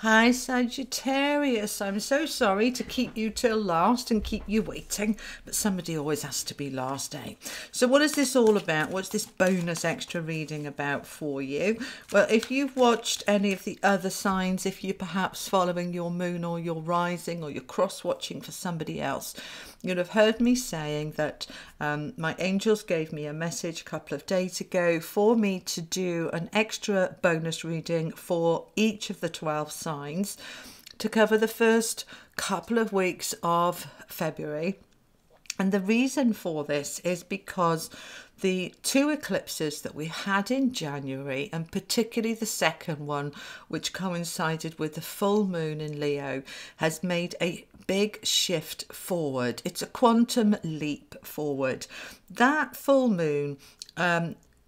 Hi Sagittarius, I'm so sorry to keep you till last and keep you waiting, but somebody always has to be last, eh? So what is this all about? What's this bonus extra reading about for you? Well, if you've watched any of the other signs, if you're perhaps following your moon or your rising or you're cross-watching for somebody else, you'll have heard me saying that my angels gave me a message a couple of days ago for me to do an extra bonus reading for each of the 12 signs to cover the first couple of weeks of February. And the reason for this is because the two eclipses that we had in January, and particularly the second one, which coincided with the full moon in Leo, has made a big shift forward. It's a quantum leap forward. That full moon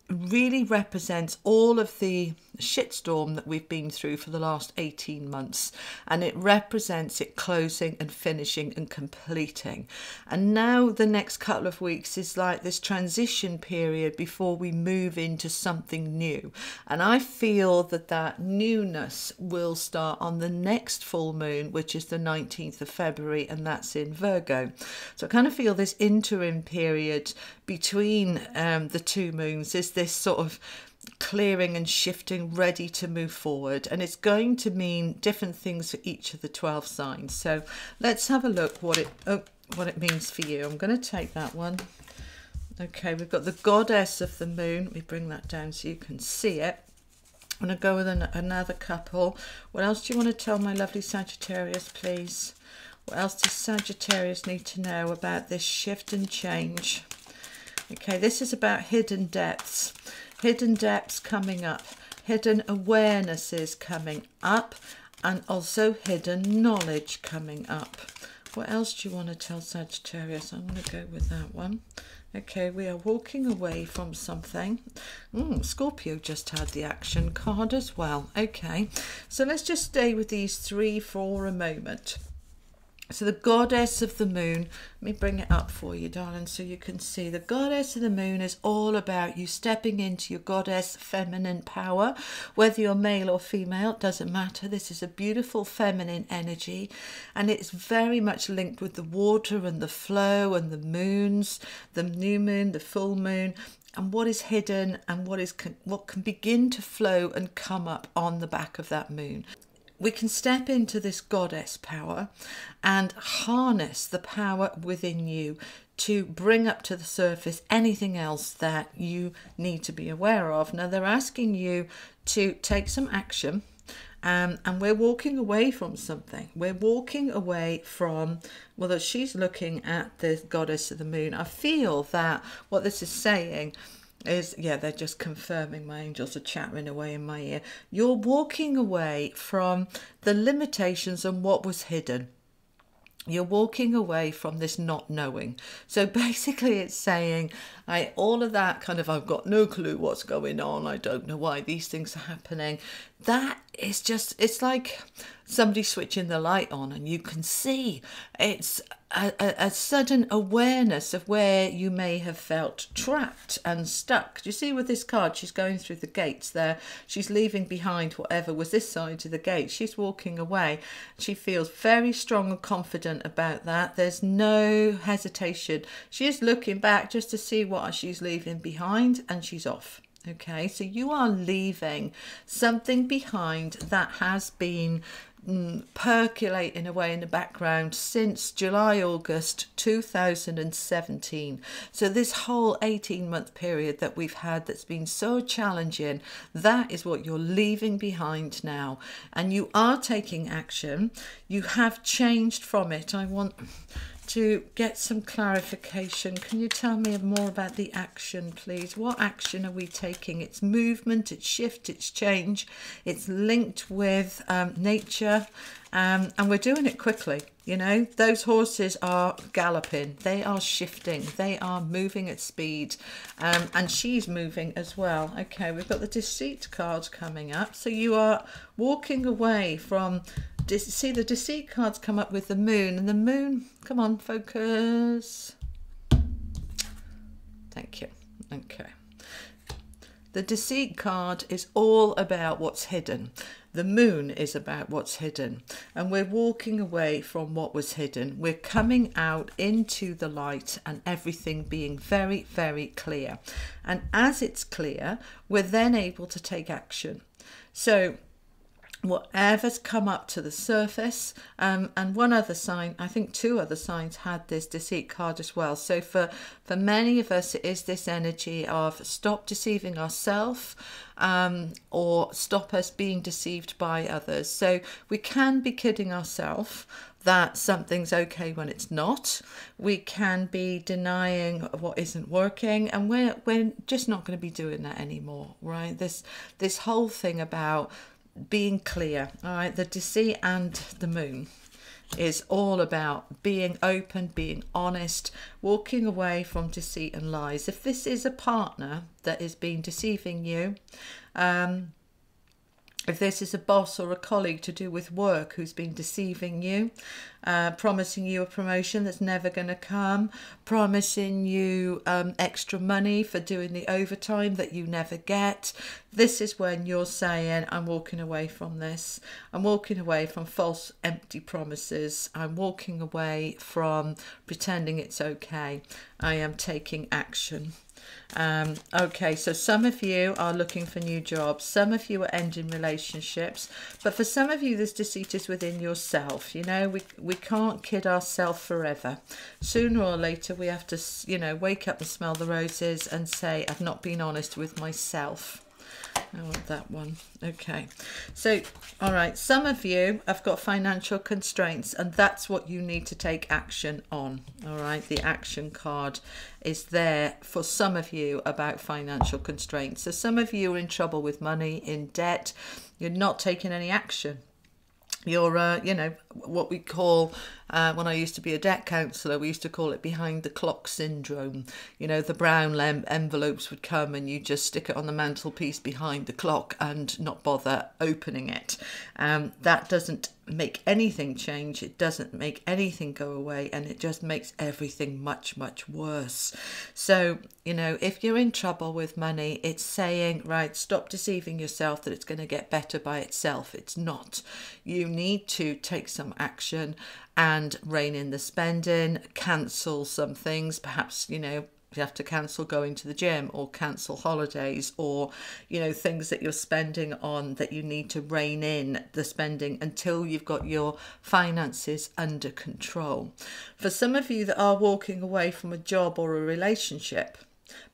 really represents all of the shitstorm that we've been through for the last 18 months, and it represents it closing and finishing and completing. And now the next couple of weeks is like this transition period before we move into something new, and I feel that that newness will start on the next full moon, which is the 19th of February, and that's in Virgo. So I kind of feel this interim period between the two moons is this sort of clearing and shifting, ready to move forward, and it's going to mean different things for each of the 12 signs. So let's have a look what it means for you. I'm going to take that one. Okay, we've got the goddess of the moon. Let me bring that down so you can see it. I'm going to go with another couple. What else do you want to tell my lovely Sagittarius, please? What else does Sagittarius need to know about this shift and change? Okay, this is about hidden depths. Hidden depths coming up, hidden awarenesses coming up, and also hidden knowledge coming up. What else do you want to tell Sagittarius? I'm going to go with that one. Okay, we are walking away from something. Scorpio just had the action card as well. Okay, so let's just stay with these three for a moment. So the goddess of the moon, let me bring it up for you, darling, so you can see. The goddess of the moon is all about you stepping into your goddess feminine power, whether you're male or female, it doesn't matter. This is a beautiful feminine energy, and it's very much linked with the water and the flow and the moons, the new moon, the full moon, and what is hidden and what can begin to flow and come up on the back of that moon. We can step into this goddess power and harness the power within you to bring up to the surface anything else that you need to be aware of. Now, they're asking you to take some action, and we're walking away from something. We're walking away from, well, she's looking at the goddess of the moon. I feel that what this is saying is, yeah, they're just confirming, my angels are chattering away in my ear. You're walking away from the limitations and what was hidden. You're walking away from this not knowing. So basically it's saying, all of that kind of, I've got no clue what's going on, I don't know why these things are happening. That is just, it's like somebody switching the light on and you can see. It's a sudden awareness of where you may have felt trapped and stuck. Do you see with this card, she's going through the gates there. She's leaving behind whatever was this side of the gate. She's walking away. She feels very strong and confident about that. There's no hesitation. She is looking back just to see what she's leaving behind, and she's off. Okay, so you are leaving something behind that has been percolating away in the background since July, August 2017. So this whole 18-month period that we've had that's been so challenging, that is what you're leaving behind now. And you are taking action. You have changed from it. I want to get some clarification. Can you tell me more about the action, please? What action are we taking? It's movement, it's shift, it's change. It's linked with nature, and we're doing it quickly. You know, those horses are galloping, they are shifting, they are moving at speed, and she's moving as well. Okay, we've got the deceit cards coming up. So you are walking away from, see the deceit cards come up with the moon, and the moon, come on, focus. Thank you. Okay. The deceit card is all about what's hidden. The moon is about what's hidden, and we're walking away from what was hidden. We're coming out into the light and everything being very, very clear. And as it's clear, we're then able to take action. So whatever's come up to the surface, and one other sign, I think 2 other signs had this deceit card as well. So for many of us, it is this energy of stop deceiving ourselves, or stop us being deceived by others. So we can be kidding ourselves that something's okay when it's not. We can be denying what isn't working, and we're just not going to be doing that anymore, right? This whole thing about being clear, all right, the deceit and the moon is all about being open, being honest, walking away from deceit and lies. If this is a partner that is been deceiving you, if this is a boss or a colleague to do with work who's been deceiving you, promising you a promotion that's never going to come, promising you extra money for doing the overtime that you never get, this is when you're saying, I'm walking away from this. I'm walking away from false, empty promises. I'm walking away from pretending it's okay. I am taking action. Okay, so some of you are looking for new jobs, some of you are ending relationships, but for some of you this deceit is within yourself. You know, we can't kid ourselves forever. Sooner or later we have to, you know, wake up and smell the roses and say, I've not been honest with myself. I want that one. Okay, so all right, some of you have got financial constraints, and that's what you need to take action on. All right, the action card is there for some of you about financial constraints. So some of you are in trouble with money, in debt, you're not taking any action. You're, you know, what we call, when I used to be a debt counsellor, we used to call it behind the clock syndrome. You know, the brown envelopes would come and you just stick it on the mantelpiece behind the clock and not bother opening it. That doesn't make anything change. It doesn't make anything go away, and it just makes everything much, much worse. So, you know, if you're in trouble with money, it's saying, right, stop deceiving yourself that it's going to get better by itself. It's not. You need to take some action and rein in the spending, cancel some things. Perhaps, you know, you have to cancel going to the gym, or cancel holidays, or, you know, things that you're spending on that you need to rein in the spending until you've got your finances under control. For some of you that are walking away from a job or a relationship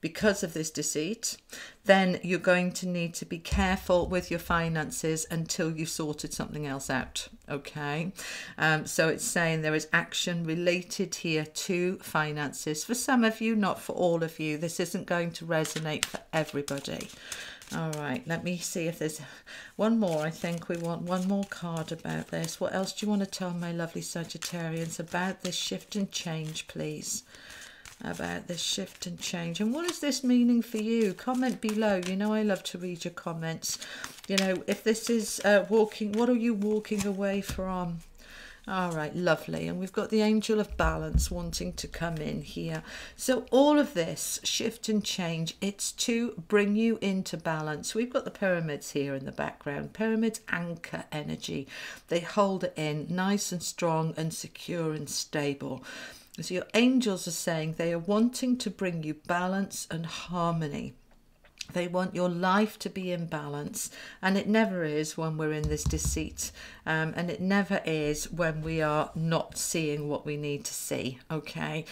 because of this deceit, then you're going to need to be careful with your finances until you've sorted something else out. Okay, so it's saying there is action related here to finances. For some of you, not for all of you. This isn't going to resonate for everybody. All right, let me see if there's one more. I think we want one more card about this. What else do you want to tell my lovely Sagittarians about this shift and change, please? About this shift and change, and what is this meaning for you? Comment below. You know I love to read your comments. You know, if this is walking, what are you walking away from? All right, lovely. And we've got the angel of balance wanting to come in here. So all of this shift and change, it's to bring you into balance. We've got the pyramids here in the background. Pyramids anchor energy. They hold it in nice and strong and secure and stable. So your angels are saying they are wanting to bring you balance and harmony. They want your life to be in balance, and it never is when we're in this deceit, and it never is when we are not seeing what we need to see, okay,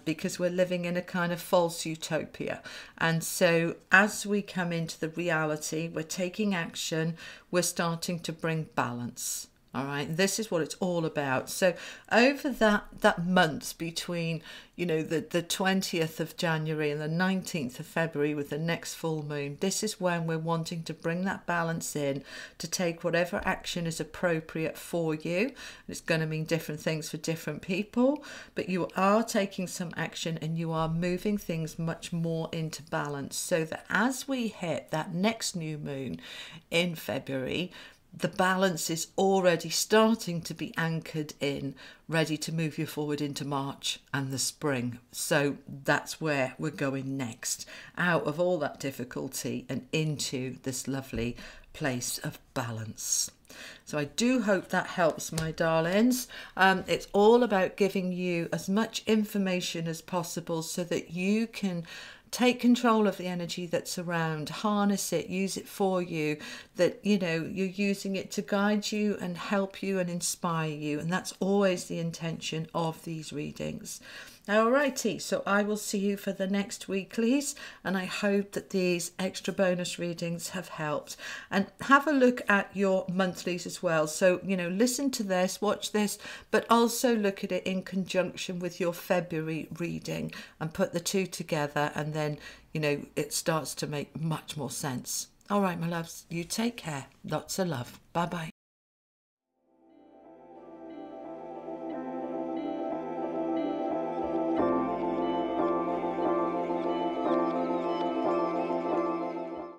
because we're living in a kind of false utopia. And so as we come into the reality, we're taking action, we're starting to bring balance. All right, this is what it's all about. So over that month between, you know, the 20th of January and the 19th of February with the next full moon, this is when we're wanting to bring that balance in, to take whatever action is appropriate for you. It's going to mean different things for different people, but you are taking some action and you are moving things much more into balance, so that as we hit that next new moon in February, the balance is already starting to be anchored in, ready to move you forward into March and the spring. So that's where we're going next, out of all that difficulty and into this lovely place of balance. So I do hope that helps, my darlings. It's all about giving you as much information as possible so that you can take control of the energy that's around, harness it, use it for you, that, you know, you're using it to guide you and help you and inspire you. And that's always the intention of these readings. Alrighty, so I will see you for the next weeklies, and I hope that these extra bonus readings have helped. And have a look at your monthlies as well. So, you know, listen to this, watch this, but also look at it in conjunction with your February reading and put the two together, and then, you know, it starts to make much more sense. All right, my loves, you take care. Lots of love. Bye-bye.